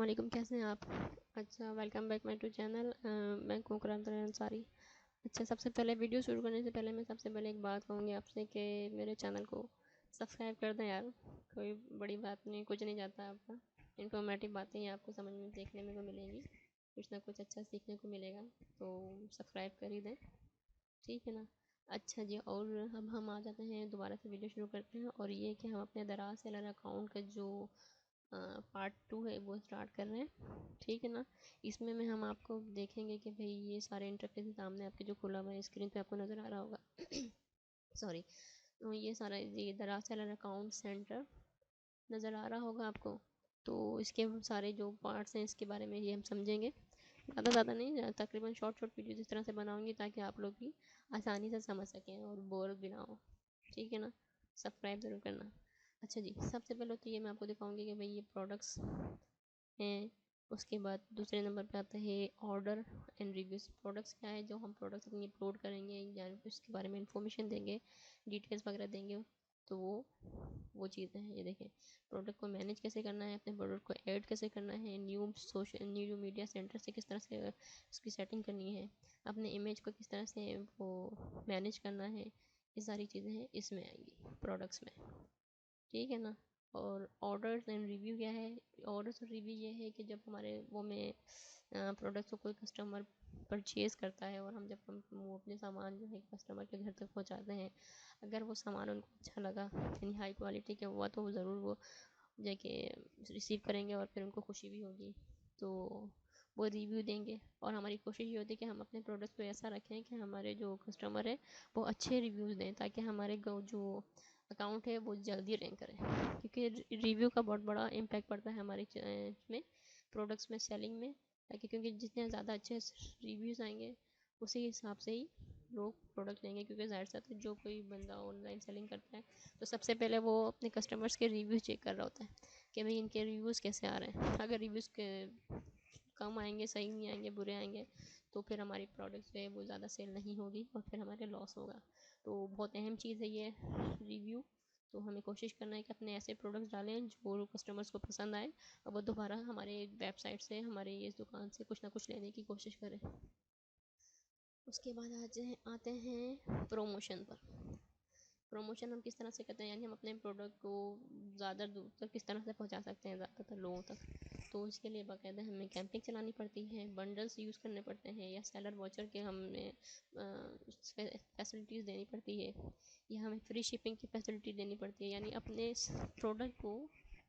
वालेकुम, कैसे हैं आप? अच्छा, welcome back my to channel. मैं कुकरान अंसारी। अच्छा, सबसे पहले वीडियो शुरू करने से पहले मैं सबसे पहले एक बात कहूँगी आपसे कि मेरे चैनल को सब्सक्राइब कर दें यार। कोई बड़ी बात नहीं, कुछ नहीं जाता आपका। इन्फॉर्मेटिव बातें ही आपको समझ में देखने में को मिलेंगी, कुछ ना कुछ अच्छा सीखने को मिलेगा। तो सब्सक्राइब कर ही दें, ठीक है ना। अच्छा जी, और अब हम आ जाते हैं, दोबारा से वीडियो शुरू करते हैं। और ये कि हम अपने दराज सेलर अकाउंट का जो पार्ट 2 है वो स्टार्ट कर रहे हैं, ठीक है ना। इसमें में हम आपको देखेंगे कि भाई ये सारे इंटरफेस सामने आपके जो खुला हुआ है स्क्रीन पे आपको नज़र आ रहा होगा। सॉरी। तो ये सारा ये दराज सेलर अकाउंट सेंटर नज़र आ रहा होगा आपको। तो इसके सारे जो पार्ट्स हैं इसके बारे में ये हम समझेंगे। ज़्यादा नहीं, तकरीबन शॉर्ट शॉर्ट वीडियोज़ इस तरह से बनाऊंगी ताकि आप लोग भी आसानी से समझ सकें और बोर भी ना हो, ठीक है ना। सब्सक्राइब ज़रूर करना। अच्छा जी, सबसे पहले तो ये मैं आपको दिखाऊंगी कि भाई ये प्रोडक्ट्स हैं। उसके बाद दूसरे नंबर पे आता है ऑर्डर एंड रिव्यूज़। प्रोडक्ट्स क्या है, जो हम प्रोडक्ट्स अपनी अपलोड करेंगे या उसके बारे में इंफॉर्मेशन देंगे, डिटेल्स वगैरह देंगे। तो वो चीज़ें हैं। ये देखें, प्रोडक्ट को मैनेज कैसे करना है, अपने प्रोडक्ट को ऐड कैसे करना है, न्यू मीडिया सेंटर से किस तरह से उसकी सेटिंग करनी है, अपने इमेज को किस तरह से वो मैनेज करना है। ये सारी चीज़ें हैं इसमें आएंगी प्रोडक्ट्स में, ठीक है ना। और ऑर्डर्स एंड रिव्यू क्या है? ऑर्डर्स और रिव्यू ये है कि जब हमारे वो में प्रोडक्ट्स को कोई कस्टमर परचेज़ करता है और हम जब हम वो अपने सामान जो है कस्टमर के घर तक पहुंचाते हैं, अगर वो सामान उनको अच्छा लगा यानी हाई क्वालिटी का हुआ तो वो ज़रूर वो जाके रिसीव करेंगे और फिर उनको खुशी भी होगी, तो वो रिव्यू देंगे। और हमारी कोशिश ये होती है कि हम अपने प्रोडक्ट्स को ऐसा रखें कि हमारे जो कस्टमर है वो अच्छे रिव्यूज़ दें, ताकि हमारे जो अकाउंट है वो जल्दी रैंक करे, क्योंकि रिव्यू का बहुत बड़ा इम्पैक्ट पड़ता है हमारे में प्रोडक्ट्स में सेलिंग में। ताकि क्योंकि जितने ज़्यादा अच्छे रिव्यूज़ आएंगे उसी हिसाब से ही लोग प्रोडक्ट लेंगे, क्योंकि ज़ाहिर सा है जो कोई बंदा ऑनलाइन सेलिंग करता है तो सबसे पहले वो अपने कस्टमर्स के रिव्यूज़ चेक कर रहा होता है कि भाई इनके रिव्यूज़ कैसे आ रहे हैं। अगर रिव्यूज़ के कम आएंगे, सही नहीं आएंगे, बुरे आएंगे, तो फिर हमारी प्रोडक्ट जो है वो ज़्यादा सेल नहीं होगी और फिर हमारे लॉस होगा। तो बहुत अहम चीज़ है ये रिव्यू। तो हमें कोशिश करना है कि अपने ऐसे प्रोडक्ट्स डालें जो कस्टमर्स को पसंद आए और वो दोबारा हमारे वेबसाइट से, हमारे इस दुकान से कुछ ना कुछ लेने की कोशिश करें। उसके बाद आज आते हैं प्रमोशन पर। प्रमोशन हम किस तरह से करते हैं, यानी हम अपने प्रोडक्ट को ज़्यादा दूर तक किस तरह से पहुंचा सकते हैं, ज़्यादातर लोगों तक। तो इसके लिए बाकायदा हमें कैंपिंग चलानी पड़ती है, बंडल्स यूज़ करने पड़ते हैं, या सेलर वाउचर के हमें फैसिलिटीज़ देनी पड़ती है, या हमें फ्री शिपिंग की फैसिलिटी देनी पड़ती है। यानी अपने प्रोडक्ट को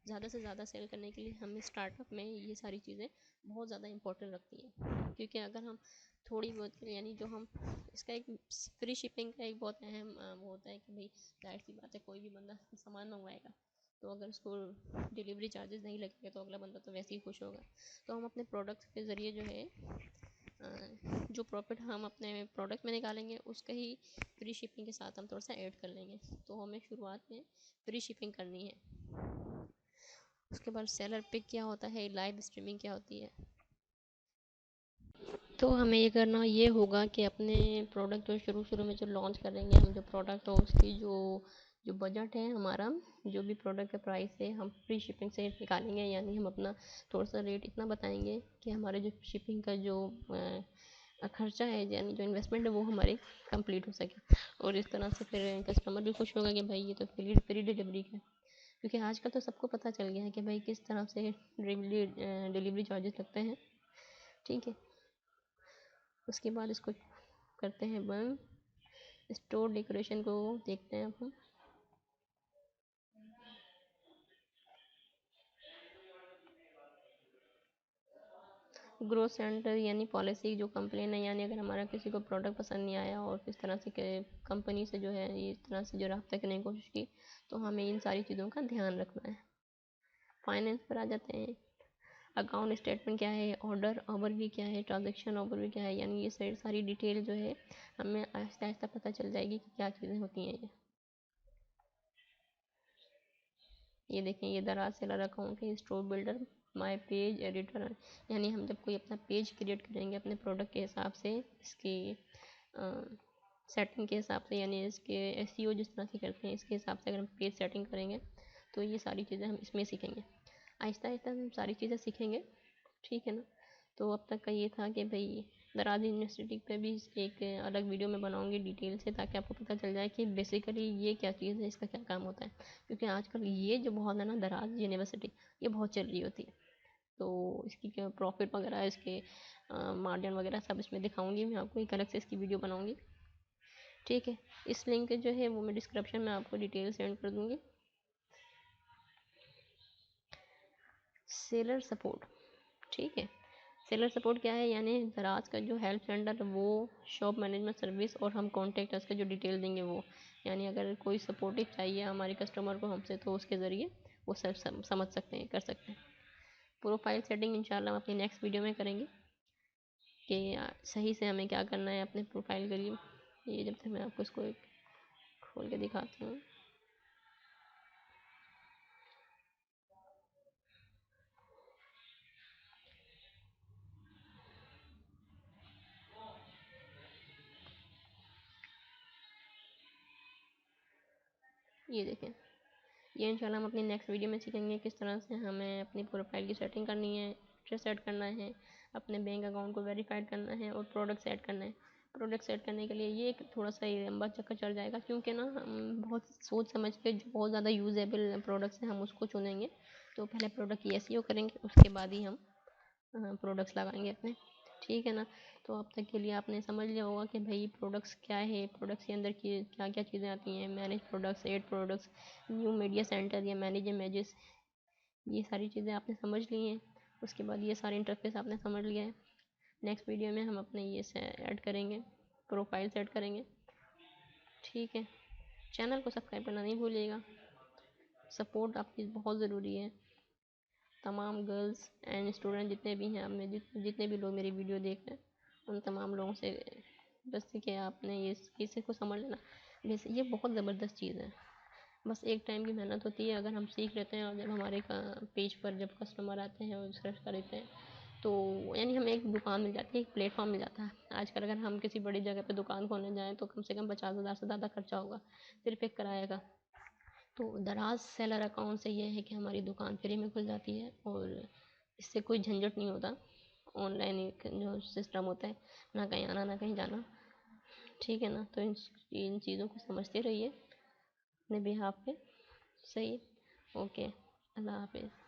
ज़्यादा से ज़्यादा सेल करने के लिए हमें स्टार्टअप में ये सारी चीज़ें बहुत ज़्यादा इंपॉर्टेंट रखती है। क्योंकि अगर हम थोड़ी बहुत यानी जो हम इसका एक फ्री शिपिंग का एक बहुत अहम वो होता है कि भाई जाहिर सी बात है कोई भी बंदा सामान मंगवाएगा तो अगर उसको डिलीवरी चार्जेस नहीं लगेगा तो अगला बंदा तो वैसे ही खुश होगा। तो हम अपने प्रोडक्ट के ज़रिए जो है जो प्रॉफिट हम अपने प्रोडक्ट में निकालेंगे उसका ही फ्री शिपिंग के साथ हम थोड़ा सा ऐड कर लेंगे। तो हमें शुरुआत में फ्री शिपिंग करनी है। उसके बाद सेलर पिक क्या होता है, लाइव स्ट्रीमिंग क्या होती है। तो हमें ये करना ये होगा कि अपने प्रोडक्ट जो शुरू शुरू में जो लॉन्च करेंगे, हम जो प्रोडक्ट हो उसकी जो जो बजट है हमारा, जो भी प्रोडक्ट का प्राइस है हम फ्री शिपिंग से निकालेंगे। यानी हम अपना थोड़ा सा रेट इतना बताएंगे कि हमारे जो शिपिंग का जो खर्चा है यानी जो इन्वेस्टमेंट है वो हमारे कंप्लीट हो सके। और इस तरह से फिर कस्टमर भी खुश होगा कि भाई ये तो फ्री डिलीवरी है। क्योंकि आजकल तो सबको पता चल गया है कि भाई किस तरह से डिलीवरी चार्जेस लगते हैं, ठीक है। उसके बाद इसको करते हैं बंद। स्टोर डेकोरेशन को देखते हैं अब हम। ग्रोथ सेंटर यानी पॉलिसी जो कंप्लेन है, यानी अगर हमारा किसी को प्रोडक्ट पसंद नहीं आया और किस तरह से कंपनी से जो है इस तरह से जो रब्ता करने की कोशिश की, तो हमें इन सारी चीज़ों का ध्यान रखना है। फाइनेंस पर आ जाते हैं। अकाउंट स्टेटमेंट क्या है, ऑर्डर ओवरव्यू क्या है, ट्रांजैक्शन ओवरव्यू क्या है, यानी ये सारी डिटेल जो है हमें आहिस्ता आहिस्ता पता चल जाएगी कि क्या चीज़ें होती हैं। ये देखें, ये दराज सेलर अकाउंट है, store builder, my page editor. यानी हम जब कोई अपना पेज क्रिएट करेंगे अपने प्रोडक्ट के हिसाब से, इसकी सेटिंग के हिसाब से, यानी इसके एसईओ जिस तरह से करते हैं इसके हिसाब से अगर हम पेज सेटिंग करेंगे तो ये सारी चीज़ें हम इसमें सीखेंगे। आहिस्ता आहिस्ता हम सारी चीज़ें सीखेंगे ठीक है ना। तो अब तक का ये था कि भाई दराज यूनिवर्सिटी पे भी एक अलग वीडियो में बनाऊंगी डिटेल से, ताकि आपको पता चल जाए कि बेसिकली ये क्या चीज़ है, इसका क्या काम होता है। क्योंकि आजकल ये जो बहुत है ना, दराज यूनिवर्सिटी ये बहुत चल रही होती है। तो इसकी क्या प्रॉफिट वगैरह, इसके मार्जिन वगैरह सब इसमें दिखाऊंगी मैं आपको, एक अलग से इसकी वीडियो बनाऊंगी। ठीक है, इस लिंक जो है वो मैं डिस्क्रिप्शन में आपको डिटेल सेंड कर दूंगी। सेलर सपोर्ट, ठीक है। सेलर सपोर्ट क्या है, यानी दराज का जो हेल्प सेंटर वो शॉप मैनेजमेंट सर्विस, और हम कॉन्टैक्ट उसका जो डिटेल देंगे वो, यानी अगर कोई सपोर्टिव चाहिए हमारे कस्टमर को हमसे, तो उसके ज़रिए वो सब समझ सकते हैं, कर सकते हैं। प्रोफाइल सेटिंग इंशाल्लाह हम अपनी नेक्स्ट वीडियो में करेंगे कि सही से हमें क्या करना है अपने प्रोफाइल के लिए। ये जब तक मैं आपको इसको एक खोल के दिखाती हूँ। ये देखें, ये इंशाल्लाह हम अपनी नेक्स्ट वीडियो में सीखेंगे किस तरह से हमें अपनी प्रोफाइल की सेटिंग करनी है, एड्रेस सेट करना है, अपने बैंक अकाउंट को वेरीफाइड करना है, और प्रोडक्ट सेट करना है। प्रोडक्ट सेट करने के लिए ये एक थोड़ा सा ये लंबा चक्कर चल जाएगा, क्योंकि ना हम बहुत सोच समझ के जो बहुत ज़्यादा यूजेबल प्रोडक्ट्स हैं हम उसको चुनेंगे। तो पहले प्रोडक्ट की एसईओ करेंगे, उसके बाद ही हम प्रोडक्ट्स लगाएंगे अपने। ठीक है ना। तो अब तक के लिए आपने समझ लिया होगा कि भाई प्रोडक्ट्स क्या है, प्रोडक्ट्स के अंदर की क्या क्या चीज़ें आती हैं, manage products, add products, new media center या मैनेज इमेजेस, ये सारी चीज़ें आपने समझ ली हैं। उसके बाद ये सारे इंटरफेस आपने समझ लिया है। नेक्स्ट वीडियो में हम अपने ये से ऐड करेंगे, प्रोफाइल सेट करेंगे। ठीक है, चैनल को सब्सक्राइब करना नहीं भूलिएगा, सपोर्ट आपकी बहुत ज़रूरी है। तमाम गर्ल्स एंड स्टूडेंट जितने भी हैं, आप में जितने भी लोग मेरी वीडियो देख रहे हैं, उन तमाम लोगों से बस कि आपने ये इसे को समझ लेना। वैसे ये बहुत ज़बरदस्त चीज़ है, बस एक टाइम की मेहनत होती है। अगर हम सीख लेते हैं और जब हमारे पेज पर जब कस्टमर आते हैं और सर्च करते हैं, तो यानी हमें एक दुकान मिल जाती है, एक प्लेटफॉर्म मिल जाता है। आजकल अगर हम किसी बड़ी जगह पे दुकान खोलने जाएँ तो कम से कम 50,000 से ज़्यादा खर्चा होगा सिर्फ एक किराए का। तो दराज सेलर अकाउंट से ये है कि हमारी दुकान फ्री में खुल जाती है, और इससे कोई झंझट नहीं होता। ऑनलाइन एक जो सिस्टम होता है, ना कहीं आना ना कहीं जाना। ठीक है ना। तो इन चीज़ों को समझते रहिए अपने बिहाफ पे। सही। ओके, अल्लाह हाफिज़।